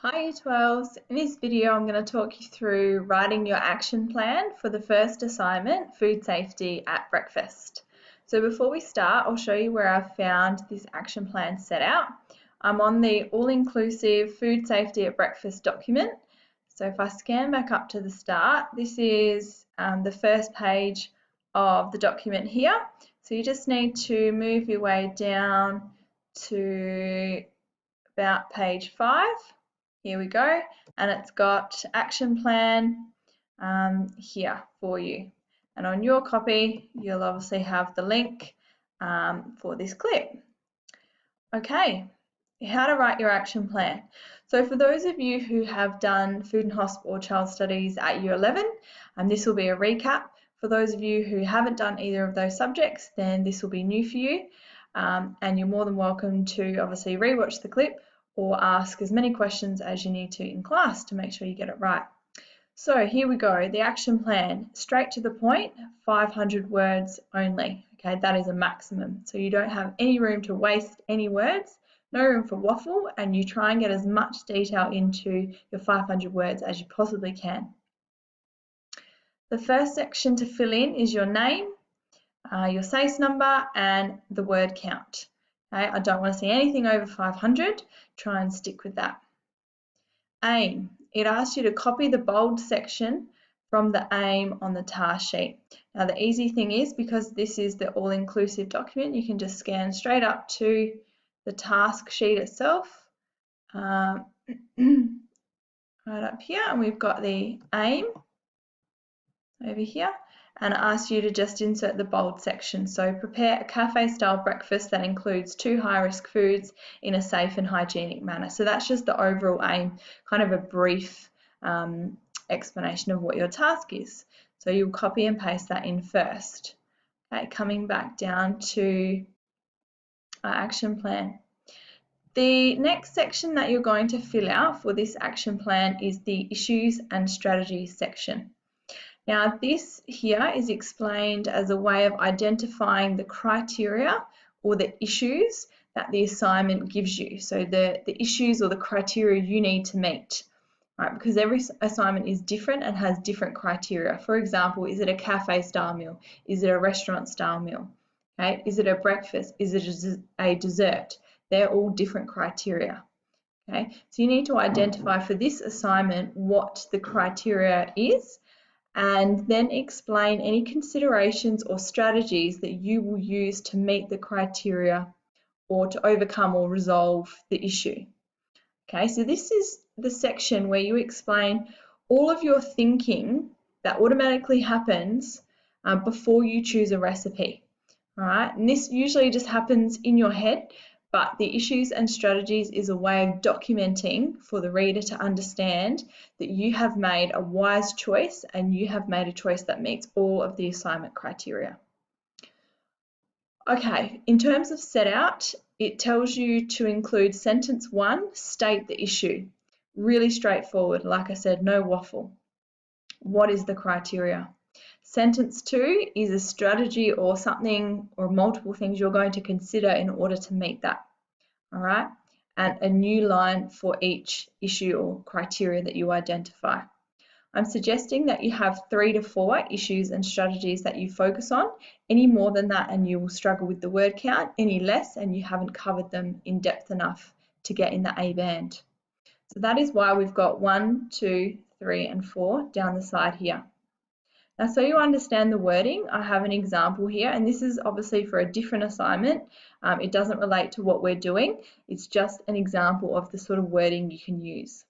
Hi Year 12s. In this video I'm going to talk you through writing your action plan for the first assignment, food safety at breakfast. So before we start, I'll show you where I've found this action plan set out. I'm on the all-inclusive food safety at breakfast document. So if I scan back up to the start, this is the first page of the document here. So you just need to move your way down to about page 5. Here we go, and it's got action plan here for you. And on your copy, you'll obviously have the link for this clip. Okay, how to write your action plan. So for those of you who have done food and hospital or child studies at year 11, this will be a recap. For those of you who haven't done either of those subjects, then this will be new for you. And you're more than welcome to obviously rewatch the clip or ask as many questions as you need to in class to make sure you get it right. So here we go, the action plan, straight to the point, 500 words only. Okay, that is a maximum. So you don't have any room to waste any words, no room for waffle, and you try and get as much detail into your 500 words as you possibly can. The first section to fill in is your name, your SACE number, and the word count. Okay, I don't want to see anything over 500. Try and stick with that. Aim. It asks you to copy the bold section from the aim on the task sheet. Now the easy thing is, because this is the all-inclusive document, you can just scan straight up to the task sheet itself. Right up here, and we've got the aim over here. And it asks you to just insert the bold section. So prepare a cafe-style breakfast that includes 2 high-risk foods in a safe and hygienic manner. So that's just the overall aim, kind of a brief explanation of what your task is. So you'll copy and paste that in first. Okay, coming back down to our action plan. The next section that you're going to fill out for this action plan is the issues and strategies section. Now this here is explained as a way of identifying the criteria or the issues that the assignment gives you. So the issues or the criteria you need to meet, right? Because every assignment is different and has different criteria. For example, is it a cafe style meal? Is it a restaurant style meal? Okay, is it a breakfast? Is it a dessert? They're all different criteria. Okay, so you need to identify for this assignment what the criteria is, and then explain any considerations or strategies that you will use to meet the criteria or to overcome or resolve the issue. Okay, so this is the section where you explain all of your thinking that automatically happens before you choose a recipe. All right, and this usually just happens in your head, but the issues and strategies is a way of documenting for the reader to understand that you have made a wise choice and you have made a choice that meets all of the assignment criteria. Okay, in terms of set out, it tells you to include sentence 1, state the issue. Really straightforward, like I said, no waffle. What is the criteria? Sentence 2 is a strategy or something or multiple things you're going to consider in order to meet that. All right, and a new line for each issue or criteria that you identify. I'm suggesting that you have 3 to 4 issues and strategies that you focus on. Any more than that and you will struggle with the word count, any less and you haven't covered them in depth enough to get in the A band. So that is why we've got 1, 2, 3 and 4 down the side here. Now, so you understand the wording, I have an example here, and this is obviously for a different assignment. It doesn't relate to what we're doing. It's just an example of the sort of wording you can use.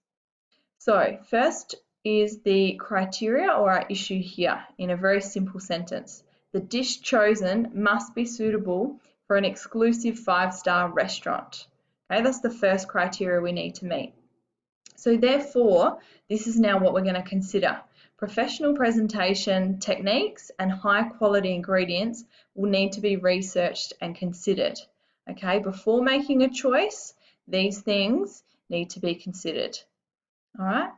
So first is the criteria or our issue here in a very simple sentence. The dish chosen must be suitable for an exclusive 5-star restaurant. Okay, that's the first criteria we need to meet. So therefore, this is now what we're going to consider. Professional presentation techniques and high quality ingredients will need to be researched and considered. Okay, before making a choice, these things need to be considered. All right,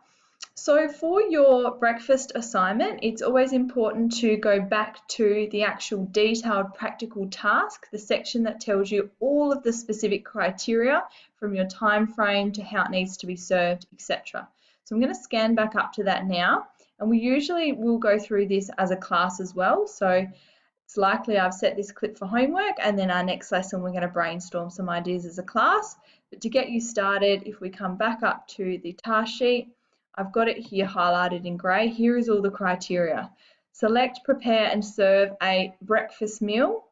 So for your breakfast assignment, it's always important to go back to the actual detailed practical task, the section that tells you all of the specific criteria from your time frame to how it needs to be served, etc. So I'm going to scan back up to that now, and we usually will go through this as a class as well. So it's likely I've set this clip for homework, and then our next lesson we're going to brainstorm some ideas as a class. But to get you started, if we come back up to the task sheet, I've got it here highlighted in grey. Here is all the criteria. Select, prepare and serve a breakfast meal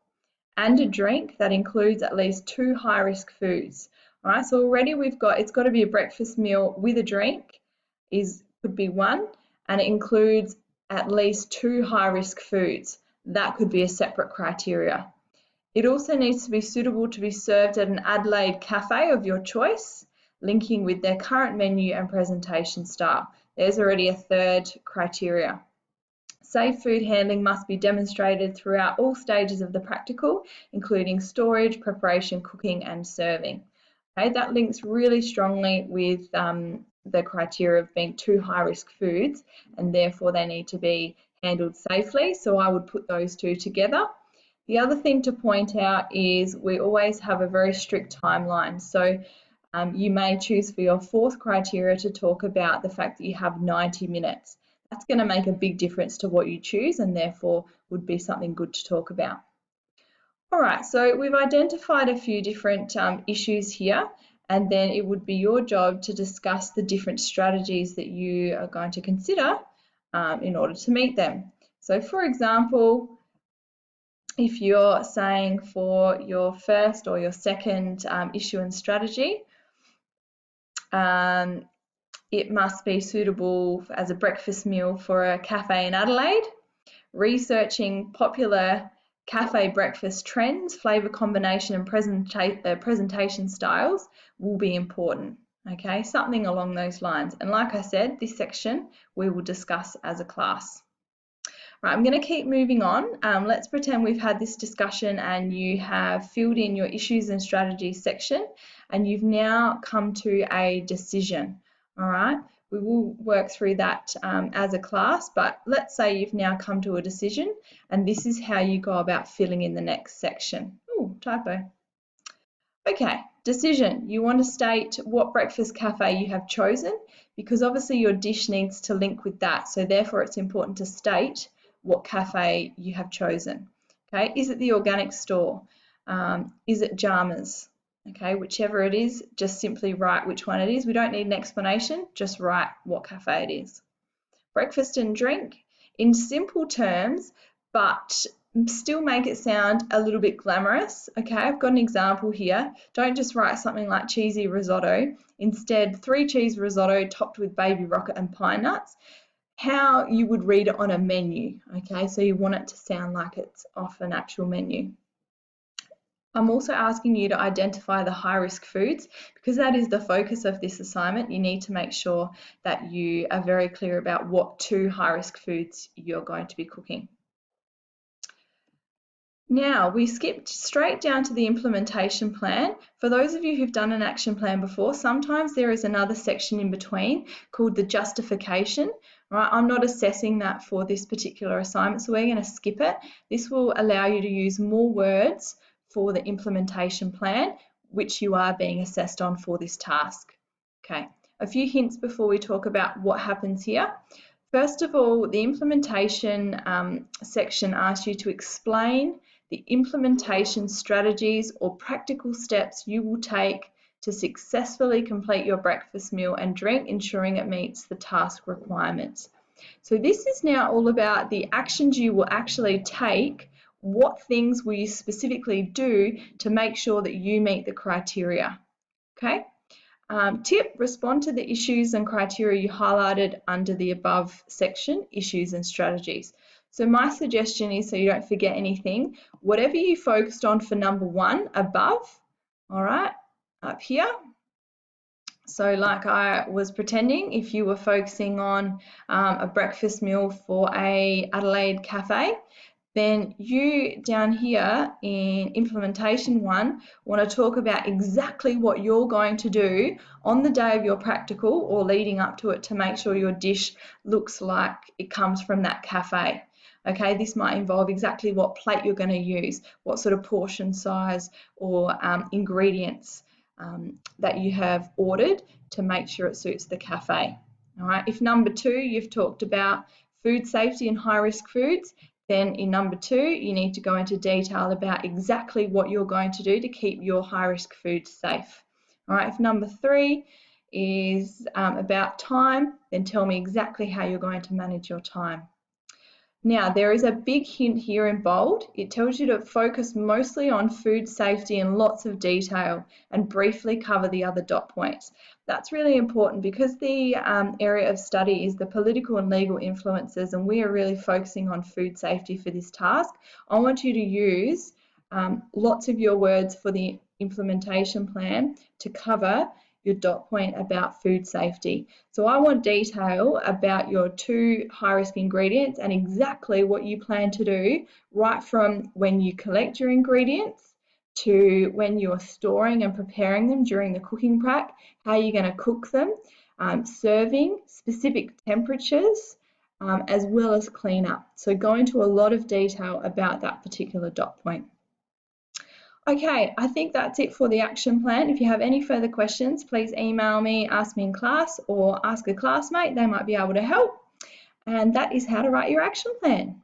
and a drink that includes at least 2 high-risk foods. All right, so already we've got, it's got to be a breakfast meal with a drink, could be one, and it includes at least 2 high-risk foods. That could be a separate criteria. It also needs to be suitable to be served at an Adelaide cafe of your choice, linking with their current menu and presentation style. There's already a third criteria. Safe food handling must be demonstrated throughout all stages of the practical, including storage, preparation, cooking and serving. Okay, that links really strongly with the criteria of being 2 high-risk foods, and therefore they need to be handled safely. So I would put those 2 together. The other thing to point out is we always have a very strict timeline. So you may choose for your 4th criteria to talk about the fact that you have 90 minutes. That's going to make a big difference to what you choose, and therefore would be something good to talk about. All right, so we've identified a few different issues here, and then it would be your job to discuss the different strategies that you are going to consider in order to meet them. So for example, if you're saying for your first or your second issue and strategy, it must be suitable as a breakfast meal for a cafe in Adelaide. Researching popular cafe breakfast trends, flavour combination and presentation styles will be important. Okay, something along those lines. And like I said, this section we will discuss as a class. Right, I'm going to keep moving on. Let's pretend we've had this discussion and you have filled in your issues and strategies section, and you've now come to a decision. All right, we will work through that as a class, but let's say you've now come to a decision, and this is how you go about filling in the next section. Oh, typo. Okay, decision. You want to state what breakfast cafe you have chosen, because obviously your dish needs to link with that. So therefore it's important to state what cafe you have chosen. Okay, is it the organic store? Is it Jammers? Okay, whichever it is, just simply write which one it is. We don't need an explanation, just write what cafe it is. Breakfast and drink, in simple terms, but still make it sound a little bit glamorous. Okay, I've got an example here. Don't just write something like cheesy risotto. Instead, 3 cheese risotto topped with baby rocket and pine nuts. How you would read it on a menu. Okay, so you want it to sound like it's off an actual menu. I'm also asking you to identify the high-risk foods, because that is the focus of this assignment. You need to make sure that you are very clear about what 2 high-risk foods you're going to be cooking. Now, we skipped straight down to the implementation plan. For those of you who've done an action plan before, sometimes there is another section in between called the justification. Right? I'm not assessing that for this particular assignment, so we're going to skip it. This will allow you to use more words for the implementation plan, which you are being assessed on for this task. Okay, a few hints before we talk about what happens here. First of all, the implementation section asks you to explain the implementation strategies or practical steps you will take to successfully complete your breakfast meal and drink, ensuring it meets the task requirements. So this is now all about the actions you will actually take. What things will you specifically do to make sure that you meet the criteria? Okay. Tip, respond to the issues and criteria you highlighted under the above section, issues and strategies. So my suggestion is, so you don't forget anything, whatever you focused on for number 1 above, all right, up here. So like I was pretending, if you were focusing on a breakfast meal for a Adelaide cafe, then you down here in implementation 1 want to talk about exactly what you're going to do on the day of your practical or leading up to it to make sure your dish looks like it comes from that cafe. Okay, this might involve exactly what plate you're going to use, what sort of portion size or ingredients that you have ordered to make sure it suits the cafe. All right, if number 2 you've talked about food safety and high risk foods, then in number 2 you need to go into detail about exactly what you're going to do to keep your high risk foods safe. All right, if number 3 is about time, then tell me exactly how you're going to manage your time. Now, there is a big hint here in bold. It tells you to focus mostly on food safety in lots of detail and briefly cover the other dot points. That's really important because the area of study is the political and legal influences, and we are really focusing on food safety for this task. I want you to use lots of your words for the implementation plan to cover your dot point about food safety. So I want detail about your 2 high-risk ingredients and exactly what you plan to do right from when you collect your ingredients to when you're storing and preparing them during the cooking prep, how you're going to cook them, serving, specific temperatures, as well as cleanup. So go into a lot of detail about that particular dot point. Okay, I think that's it for the action plan. If you have any further questions, please email me, ask me in class, or ask a classmate. They might be able to help. And that is how to write your action plan.